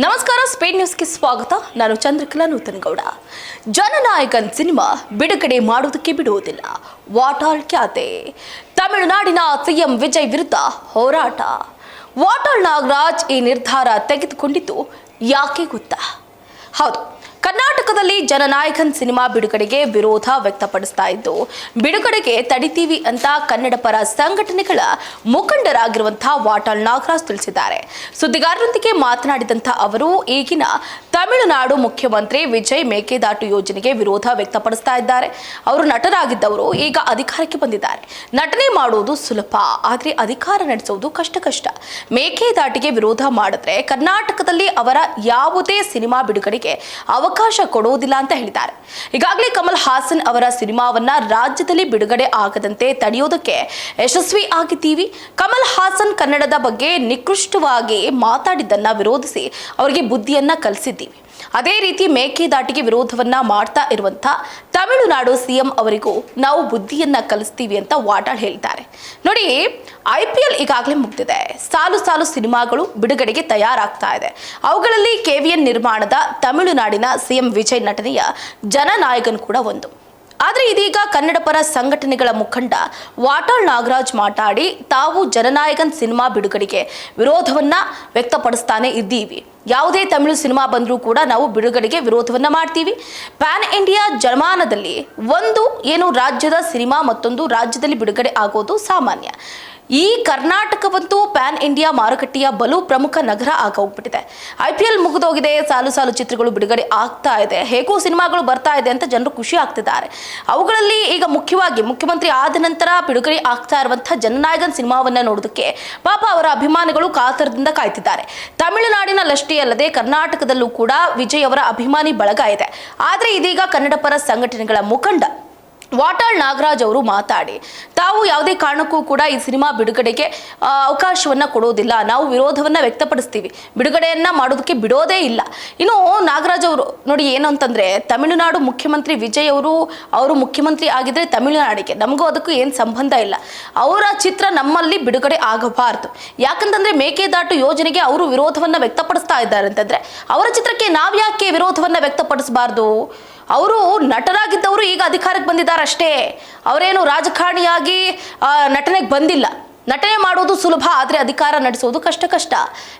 ನಮಸ್ಕಾರ, ಸ್ಪೇಡ್ ನ್ಯೂಸ್ಗೆ ಸ್ವಾಗತ. ನಾನು ಚಂದ್ರಕಲಾ ನೂತನಗೌಡ. ಜನನಾಯಕನ್ ಸಿನಿಮಾ ಬಿಡುಗಡೆ ಮಾಡುವುದಕ್ಕೆ ಬಿಡುವುದಿಲ್ಲ, ವಾಟಾಳ್ ಖ್ಯಾತೆ. ತಮಿಳುನಾಡಿನ ಸಿಎಂ ವಿಜಯ್ ವಿರುದ್ಧ ಹೋರಾಟ. ವಾಟಾಳ್ ನಾಗರಾಜ್ ಈ ನಿರ್ಧಾರ ತೆಗೆದುಕೊಂಡಿದ್ದು ಯಾಕೆ ಗೊತ್ತಾ? ಹೌದು, ಕರ್ನಾಟಕದಲ್ಲಿ ಜನನಾಯಕನ್ ಸಿನಿಮಾ ಬಿಡುಗಡೆಗೆ ವಿರೋಧ ವ್ಯಕ್ತಪಡಿಸ್ತಾ ಇದ್ದು, ಬಿಡುಗಡೆಗೆ ತಡಿತೀವಿ ಅಂತ ಕನ್ನಡ ಪರ ಸಂಘಟನೆಗಳ ಮುಖಂಡರಾಗಿರುವಂತಹ ವಾಟಾಳ್ ನಾಗರಾಜ್ ತಿಳಿಸಿದ್ದಾರೆ. ಸುದ್ದಿಗಾರರೊಂದಿಗೆ ಮಾತನಾಡಿದಂತಹ ಅವರು, ಈಗಿನ ತಮಿಳುನಾಡು ಮುಖ್ಯಮಂತ್ರಿ ವಿಜಯ್ ಮೇಕೆದಾಟು ಯೋಜನೆಗೆ ವಿರೋಧ ವ್ಯಕ್ತಪಡಿಸ್ತಾ ಇದ್ದಾರೆ. ಅವರು ನಟರಾಗಿದ್ದವರು, ಈಗ ಅಧಿಕಾರಕ್ಕೆ ಬಂದಿದ್ದಾರೆ. ನಟನೆ ಮಾಡುವುದು ಸುಲಭ, ಆದರೆ ಅಧಿಕಾರ ನಡೆಸುವುದು ಕಷ್ಟ. ಮೇಕೆದಾಟಿಗೆ ವಿರೋಧ ಮಾಡಿದ್ರೆ ಕರ್ನಾಟಕದಲ್ಲಿ ಅವರ ಯಾವುದೇ ಸಿನಿಮಾ ಬಿಡುಗಡೆಗೆ ಅವಕಾಶ ಕೊಡುವುದಿಲ್ಲ ಅಂತ ಹೇಳಿದ್ದಾರೆ. ಈಗಾಗಲೇ ಕಮಲ್ ಹಾಸನ್ ಅವರ ಸಿನಿಮಾವನ್ನ ರಾಜ್ಯದಲ್ಲಿ ಬಿಡುಗಡೆ ಆಗದಂತೆ ತಡೆಯೋದಕ್ಕೆ ಯಶಸ್ವಿ ಆಗಿದ್ದೀವಿ. ಕಮಲ್ ಹಾಸನ್ ಕನ್ನಡದ ಬಗ್ಗೆ ನಿಕೃಷ್ಟವಾಗಿ ಮಾತಾಡಿದ್ದನ್ನ ವಿರೋಧಿಸಿ ಅವರಿಗೆ ಬುದ್ಧಿಯನ್ನ ಕಲಿಸಿದ್ದೀವಿ. ಅದೇ ರೀತಿ ಮೇಕೆದಾಟಿಗೆ ವಿರೋಧವನ್ನ ಮಾಡ್ತಾ ಇರುವಂತ ತಮಿಳುನಾಡು ಸಿಎಂ ಅವರಿಗೂ ನಾವು ಬುದ್ಧಿಯನ್ನ ಕಲಿಸ್ತೀವಿ ಅಂತ ವಾಟಾಳ್ ಹೇಳಿದ್ದಾರೆ. ನೋಡಿ, IPL ಈಗಾಗಲೇ ಮುಗಿದಿದೆ. ಸಾಲು ಸಿನಿಮಾಗಳು ಬಿಡುಗಡೆಗೆ ತಯಾರಾಗ್ತಾ ಇದೆ. ಅವುಗಳಲ್ಲಿ KVN ನಿರ್ಮಾಣದ ತಮಿಳುನಾಡಿನ ಸಿಎಂ ವಿಜಯ್ ನಟನೆಯ ಜನನಾಯಕನ್ ಕೂಡ ಒಂದು. ಆದರೆ ಇದೀಗ ಕನ್ನಡ ಪರ ಸಂಘಟನೆಗಳ ಮುಖಂಡ ವಾಟಾಳ್ ನಾಗರಾಜ್ ಮಾತಾಡಿ, ತಾವು ಜನನಾಯಕನ್ ಸಿನಿಮಾ ಬಿಡುಗಡೆಗೆ ವಿರೋಧವನ್ನ ವ್ಯಕ್ತಪಡಿಸ್ತಾನೆ ಇದ್ದೀವಿ. ಯಾವುದೇ ತಮಿಳು ಸಿನಿಮಾ ಬಂದರೂ ಕೂಡ ನಾವು ಬಿಡುಗಡೆಗೆ ವಿರೋಧವನ್ನ ಮಾಡ್ತೀವಿ. ಪ್ಯಾನ್ ಇಂಡಿಯಾ ಜಮಾನದಲ್ಲಿ ಒಂದು ರಾಜ್ಯದ ಸಿನಿಮಾ ಮತ್ತೊಂದು ರಾಜ್ಯದಲ್ಲಿ ಬಿಡುಗಡೆ ಆಗೋದು ಸಾಮಾನ್ಯ. ಈ ಕರ್ನಾಟಕವಂತೂ ಪ್ಯಾನ್ ಇಂಡಿಯಾ ಮಾರುಕಟ್ಟೆಯ ಬಲು ಪ್ರಮುಖ ನಗರ ಆಗೋಗ್ಬಿಟ್ಟಿದೆ. IPL ಮುಗಿದೋಗಿದೆ, ಸಾಲು ಚಿತ್ರಗಳು ಬಿಡುಗಡೆ ಆಗ್ತಾ ಇದೆ, ಹೇಗೋ ಸಿನಿಮಾಗಳು ಬರ್ತಾ ಇದೆ ಅಂತ ಜನರು ಖುಷಿ ಆಗ್ತಿದ್ದಾರೆ. ಅವುಗಳಲ್ಲಿ ಈಗ ಮುಖ್ಯವಾಗಿ ಮುಖ್ಯಮಂತ್ರಿ ಆದ ನಂತರ ಬಿಡುಗಡೆ ಆಗ್ತಾ ಇರುವಂತಹ ಜನನಾಯಕನ್ ಸಿನಿಮಾವನ್ನ ನೋಡೋದಕ್ಕೆ ಪಾಪ ಅವರ ಅಭಿಮಾನಿಗಳು ಕಾತರದಿಂದ ಕಾಯ್ತಿದ್ದಾರೆ. ತಮಿಳುನಾಡಿನಲ್ಲಷ್ಟೇ ಅಲ್ಲದೆ ಕರ್ನಾಟಕದಲ್ಲೂ ಕೂಡ ವಿಜಯ್ ಅವರ ಅಭಿಮಾನಿ ಬಳಗ ಇದೆ. ಆದರೆ ಇದೀಗ ಕನ್ನಡ ಪರ ಸಂಘಟನೆಗಳ ಮುಖಂಡ ವಾಟಾಳ್ ನಾಗರಾಜ್ ಅವರು ಮಾತಾಡಿ, ತಾವು ಯಾವುದೇ ಕಾರಣಕ್ಕೂ ಕೂಡ ಈ ಸಿನಿಮಾ ಬಿಡುಗಡೆಗೆ ಅವಕಾಶವನ್ನ ಕೊಡೋದಿಲ್ಲ, ನಾವು ವಿರೋಧವನ್ನ ವ್ಯಕ್ತಪಡಿಸ್ತೀವಿ, ಬಿಡುಗಡೆಯನ್ನ ಮಾಡೋದಕ್ಕೆ ಬಿಡೋದೇ ಇಲ್ಲ. ಇನ್ನು ನಾಗರಾಜ್ ಅವರು ನೋಡಿ, ಏನು ಅಂತಂದ್ರೆ, ತಮಿಳುನಾಡು ಮುಖ್ಯಮಂತ್ರಿ ವಿಜಯ್ ಅವರು ಮುಖ್ಯಮಂತ್ರಿ ಆಗಿದ್ರೆ ತಮಿಳುನಾಡಿಗೆ ನಮಗೂ ಅದಕ್ಕೂ ಏನು ಸಂಬಂಧ ಇಲ್ಲ. ಅವರ ಚಿತ್ರ ನಮ್ಮಲ್ಲಿ ಬಿಡುಗಡೆ ಆಗಬಾರ್ದು. ಯಾಕಂತಂದ್ರೆ ಮೇಕೆದಾಟು ಯೋಜನೆಗೆ ಅವರು ವಿರೋಧವನ್ನ ವ್ಯಕ್ತಪಡಿಸ್ತಾ ಇದ್ದಾರೆ ಅಂತಂದ್ರೆ ಅವರ ಚಿತ್ರಕ್ಕೆ ನಾವು ಯಾಕೆ ವಿರೋಧವನ್ನ ವ್ಯಕ್ತಪಡಿಸಬಾರ್ದು? ಅವರು ನಟರಾಗಿದ್ದವರು ಈಗ ಅಧಿಕಾರಕ್ಕೆ ಬಂದಿದ್ದಾರೆ ಅಷ್ಟೇ. ಅವರೇನು ರಾಜಕಾರಣಿಯಾಗಿ ನಟನೆಗೆ ಬಂದಿಲ್ಲ. ನಟನೆ ಮಾಡುವುದು ಸುಲಭ, ಆದರೆ ಅಧಿಕಾರ ನಡೆಸುವುದು ಕಷ್ಟ.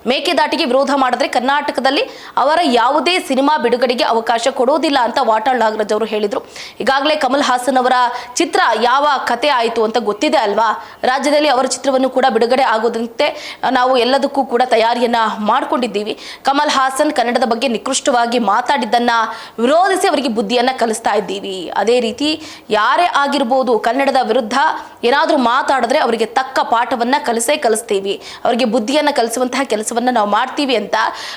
ಮೇಕೆದಾಟಿಗೆ ವಿರೋಧ ಮಾಡಿದ್ರೆ ಕರ್ನಾಟಕದಲ್ಲಿ ಅವರ ಯಾವುದೇ ಸಿನಿಮಾ ಬಿಡುಗಡೆಗೆ ಅವಕಾಶ ಕೊಡೋದಿಲ್ಲ ಅಂತ ವಾಟಾಳ್ ನಾಗರಾಜ್ ಅವರು ಹೇಳಿದರು. ಈಗಾಗಲೇ ಕಮಲ್ ಹಾಸನ್ ಅವರ ಚಿತ್ರ ಯಾವ ಕತೆ ಆಯಿತು ಅಂತ ಗೊತ್ತಿದೆ ಅಲ್ವಾ. ರಾಜ್ಯದಲ್ಲಿ ಅವರ ಚಿತ್ರವನ್ನು ಕೂಡ ಬಿಡುಗಡೆ ಆಗೋದಂತೆ ನಾವು ಎಲ್ಲದಕ್ಕೂ ಕೂಡ ತಯಾರಿಯನ್ನ ಮಾಡಿಕೊಂಡಿದ್ದೀವಿ. ಕಮಲ್ ಹಾಸನ್ ಕನ್ನಡದ ಬಗ್ಗೆ ನಿಕೃಷ್ಟವಾಗಿ ಮಾತಾಡಿದ್ದನ್ನ ವಿರೋಧಿಸಿ ಅವರಿಗೆ ಬುದ್ಧಿಯನ್ನ ಕಲಿಸ್ತಾ ಇದ್ದೀವಿ. ಅದೇ ರೀತಿ ಯಾರೇ ಆಗಿರ್ಬೋದು, ಕನ್ನಡದ ವಿರುದ್ಧ ಏನಾದರೂ ಮಾತಾಡಿದ್ರೆ ಅವರಿಗೆ ತಕ್ಕ ಪಾಠವನ್ನ ಕಲಿಸ್ತೀವಿ, ಅವರಿಗೆ ಬುದ್ಧಿಯನ್ನ ಕಲಿಸುವಂತಹ ಕೆಲಸವನ್ನ ನಾವು ಮಾಡ್ತೀವಿ ಅಂತ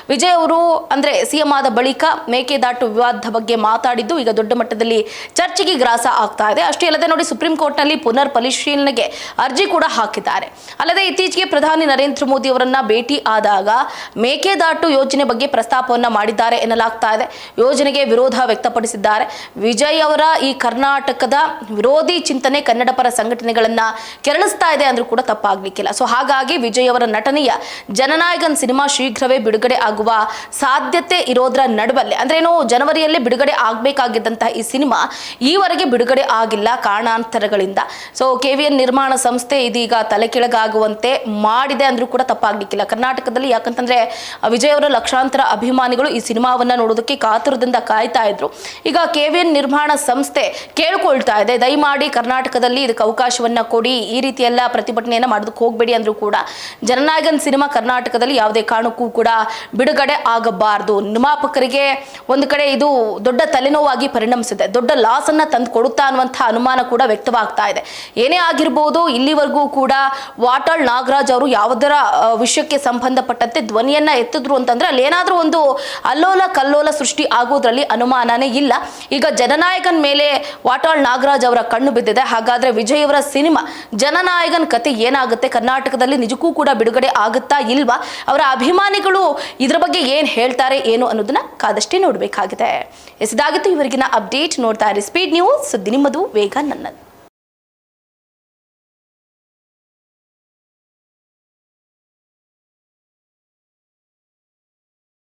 ವಿಜಯ್ ಅವರು ಅಂದ್ರೆ ಸಿಎಂ ಆದ ಬಳಿಕ ಮೇಕೆದಾಟು ವಿವಾದದ ಬಗ್ಗೆ ಮಾತಾಡಿದ್ದು ಈಗ ದೊಡ್ಡ ಮಟ್ಟದಲ್ಲಿ ಚರ್ಚೆಗೆ ಗ್ರಾಸ ಆಗ್ತಾ ಇದೆ. ಅಷ್ಟೇ ಅಲ್ಲದೆ ನೋಡಿ, ಸುಪ್ರೀಂ ಕೋರ್ಟ್ ನಲ್ಲಿ ಪುನರ್ ಪರಿಶೀಲನೆಗೆ ಅರ್ಜಿ ಕೂಡ ಹಾಕಿದ್ದಾರೆ. ಅಲ್ಲದೆ ಇತ್ತೀಚೆಗೆ ಪ್ರಧಾನಿ ನರೇಂದ್ರ ಮೋದಿ ಅವರನ್ನ ಭೇಟಿ ಆದಾಗ ಮೇಕೆದಾಟು ಯೋಜನೆ ಬಗ್ಗೆ ಪ್ರಸ್ತಾಪವನ್ನ ಮಾಡಿದ್ದಾರೆ ಎನ್ನಲಾಗ್ತಾ ಇದೆ. ಯೋಜನೆಗೆ ವಿರೋಧ ವ್ಯಕ್ತಪಡಿಸಿದ್ದಾರೆ. ವಿಜಯ್ ಅವರ ಈ ಕರ್ನಾಟಕದ ವಿರೋಧಿ ಚಿಂತನೆ ಕನ್ನಡ ಪರ ಸಂಘಟನೆಗಳನ್ನ ಕೆರಳಿಸ್ತಾ ಇದೆ ಅಂದ್ರೂ ಕೂಡ ತಪ್ಪಾಗ್ಲಿಕ್ಕಿಲ್ಲ. ಸೊ ಹಾಗಾಗಿ ವಿಜಯ್ ಅವರ ನಟನೆಯ ಜನನಾಯಕನ್ ಸಿನಿಮಾ ಶೀಘ್ರವೇ ಬಿಡುಗಡೆ ಆಗುವ ಸಾಧ್ಯತೆ ಇರೋದ್ರ ನಡುವಲ್ಲೇ, ಅಂದ್ರೇನು ಜನವರಿಯಲ್ಲೇ ಬಿಡುಗಡೆ ಆಗಬೇಕಾಗಿದ್ದಂತಹ ಈ ಸಿನಿಮಾ ಈವರೆಗೆ ಬಿಡುಗಡೆ ಆಗಿಲ್ಲ ಕಾರಣಾಂತರಗಳಿಂದ. ಸೊ KVN ನಿರ್ಮಾಣ ಸಂಸ್ಥೆ ಇದೀಗ ತಲೆ ಕೆಳಗಾಗುವಂತೆ ಮಾಡಿದೆ ಅಂದ್ರೂ ಕೂಡ ತಪ್ಪಾಗ್ಲಿಕ್ಕಿಲ್ಲ ಕರ್ನಾಟಕದಲ್ಲಿ. ಯಾಕಂತಂದ್ರೆ ವಿಜಯ್ ಅವರ ಲಕ್ಷಾಂತರ ಅಭಿಮಾನಿಗಳು ಈ ಸಿನಿಮಾವನ್ನ ನೋಡೋದಕ್ಕೆ ಕಾತುರದಿಂದ ಕಾಯ್ತಾ ಇದ್ರು. ಈಗ KVN ನಿರ್ಮಾಣ ಸಂಸ್ಥೆ ಕೇಳ್ಕೊಳ್ತಾ ಇದೆ, ದಯಮಾಡಿ ಕರ್ನಾಟಕದಲ್ಲಿ ಇದಕ್ಕೆ ಅವಕಾಶವನ್ನ ಕೊಡಿ, ಈ ರೀತಿ ಎಲ್ಲ ಪ್ರತಿಭಟನೆಯನ್ನ ಮಾಡೋದಕ್ಕೆ ಹೋಗಬೇಡಿ ಅಂದ್ರೂ ಕೂಡ ಜನನಾಯಕನ್ ಸಿನಿಮಾ ಕರ್ನಾಟಕದಲ್ಲಿ ಯಾವುದೇ ಕಾರಣಕ್ಕೂ ಕೂಡ ಬಿಡುಗಡೆ ಆಗಬಾರದು. ನಿರ್ಮಾಪಕರಿಗೆ ಒಂದು ಕಡೆ ಇದು ದೊಡ್ಡ ತಲೆನೋವಾಗಿ ಪರಿಣಮಿಸಿದೆ, ದೊಡ್ಡ ಲಾಸ್ ಅನ್ನ ತಂದು ಕೊಡುತ್ತಾ ಅನ್ನುವಂತಹ ಅನುಮಾನ ಕೂಡ ವ್ಯಕ್ತವಾಗ್ತಾ ಇದೆ. ಏನೇ ಆಗಿರ್ಬೋದು, ಇಲ್ಲಿವರೆಗೂ ಕೂಡ ವಾಟಾಳ್ ನಾಗರಾಜ್ ಅವರು ಯಾವುದರ ವಿಷಯಕ್ಕೆ ಸಂಬಂಧಪಟ್ಟಂತೆ ಧ್ವನಿಯನ್ನ ಎತ್ತಿದ್ರು ಅಂತಂದ್ರೆ ಅಲ್ಲಿ ಏನಾದ್ರೂ ಒಂದು ಅಲ್ಲೋಲ ಕಲ್ಲೋಲ ಸೃಷ್ಟಿ ಆಗೋದ್ರಲ್ಲಿ ಅನುಮಾನನೇ ಇಲ್ಲ. ಈಗ ಜನನಾಯಕನ್ ಮೇಲೆ ವಾಟಾಳ್ ನಾಗರಾಜ್ ಅವರ ಕಣ್ಣು ಬಿದ್ದಿದೆ. ಹಾಗಾದ್ರೆ ವಿಜಯ್ ಅವರ ಸಿನಿಮಾ ಜನನಾಯಕನ್ ಕತೆ ಏನಾಗುತ್ತೆ, ಕರ್ನಾಟಕದಲ್ಲಿ ನಿಜಕ್ಕೂ ಕೂಡ ಬಿಡುಗಡೆ ಆಗುತ್ತಾ ಇಲ್ವಾ, ಅವರ ಅಭಿಮಾನಿಗಳು ಇದರ ಬಗ್ಗೆ ಏನ್ ಹೇಳ್ತಾರೆ ಏನು ಅನ್ನೋದನ್ನ ಕಾದಷ್ಟೇ ನೋಡಬೇಕಾಗಿದೆ. ಇದಾಗಿತ್ತು ಇವರಿಗಿನ ಅಪ್ಡೇಟ್. ನೋಡ್ತಾ ಇರಿ ಸ್ಪೀಡ್ ನ್ಯೂಸ್, ಸುದ್ದಿ ನಿಮ್ಮದು, ವೇಗ ನನ್ನದು.